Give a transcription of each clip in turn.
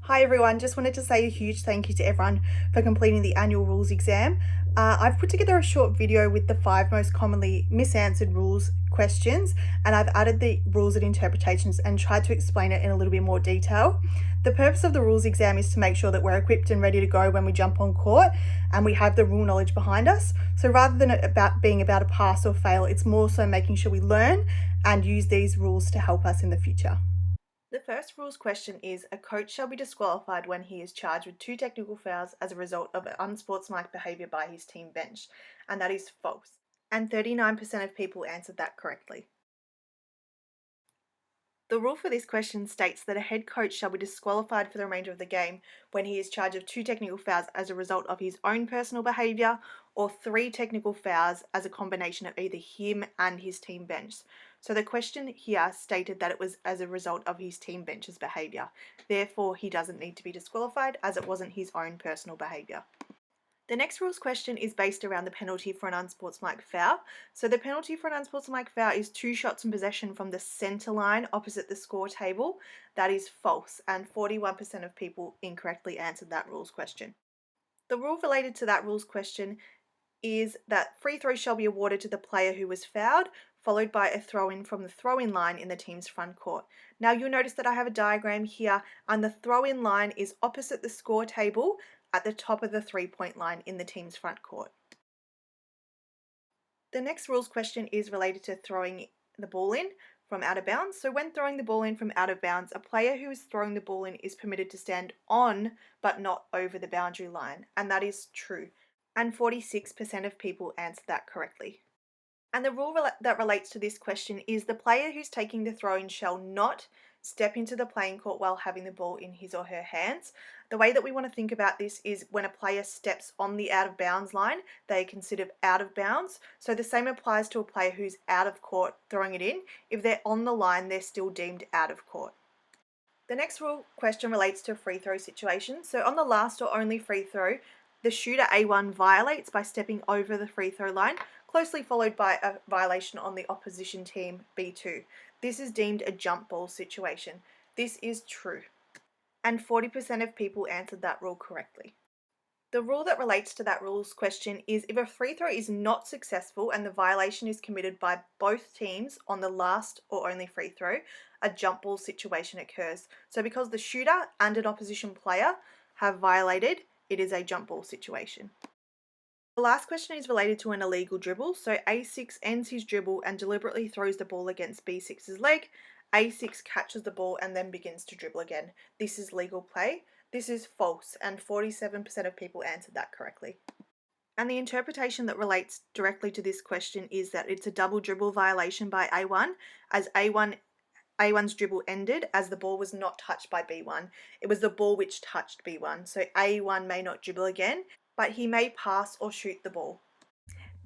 Hi everyone, just wanted to say a huge thank you to everyone for completing the annual rules exam. I've put together a short video with the 5 most commonly misanswered rules questions, and I've added the rules and interpretations and tried to explain it in a little bit more detail. The purpose of the rules exam is to make sure that we're equipped and ready to go when we jump on court and we have the rule knowledge behind us. So rather than it being about a pass or fail, it's more so making sure we learn and use these rules to help us in the future. The first rules question is, a coach shall be disqualified when he is charged with 2 technical fouls as a result of unsportsmanlike behaviour by his team bench, and that is false. And 39% of people answered that correctly. The rule for this question states that a head coach shall be disqualified for the remainder of the game when he is charged of 2 technical fouls as a result of his own personal behaviour or 3 technical fouls as a combination of either him and his team bench. So the question here stated that it was as a result of his team bench's behaviour. Therefore, he doesn't need to be disqualified as it wasn't his own personal behaviour. The next rules question is based around the penalty for an unsportsmanlike foul. So the penalty for an unsportsmanlike foul is 2 shots in possession from the centre line opposite the score table. That is false, and 41% of people incorrectly answered that rules question. The rule related to that rules question is that free throws shall be awarded to the player who was fouled, followed by a throw-in from the throw-in line in the team's front court. Now you'll notice that I have a diagram here, and the throw-in line is opposite the score table at the top of the 3-point line in the team's front court. The next rules question is related to throwing the ball in from out of bounds. So when throwing the ball in from out of bounds, a player who is throwing the ball in is permitted to stand on but not over the boundary line, and that is true. And 46% of people answered that correctly. And the rule that relates to this question is the player who's taking the throw-in shall not step into the playing court while having the ball in his or her hands. The way that we want to think about this is when a player steps on the out of bounds line, they are considered out of bounds. So the same applies to a player who's out of court throwing it in. If they're on the line, they're still deemed out of court. The next rule question relates to a free throw situation. So on the last or only free throw, the shooter A1 violates by stepping over the free throw line, closely followed by a violation on the opposition team B2. This is deemed a jump ball situation. This is true. And 40% of people answered that rule correctly. The rule that relates to that rules question is if a free throw is not successful and the violation is committed by both teams on the last or only free throw, a jump ball situation occurs. So because the shooter and an opposition player have violated, it is a jump ball situation. The last question is related to an illegal dribble. So A6 ends his dribble and deliberately throws the ball against B6's leg. A6 catches the ball and then begins to dribble again. This is legal play. This is false, and 47% of people answered that correctly. And the interpretation that relates directly to this question is that it's a double dribble violation by A1, as A1's dribble ended as the ball was not touched by B1. It was the ball which touched B1. So A1 may not dribble again, but he may pass or shoot the ball.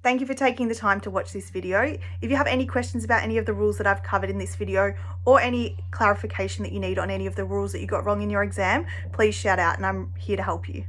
Thank you for taking the time to watch this video. If you have any questions about any of the rules that I've covered in this video, or any clarification that you need on any of the rules that you got wrong in your exam, please shout out and I'm here to help you.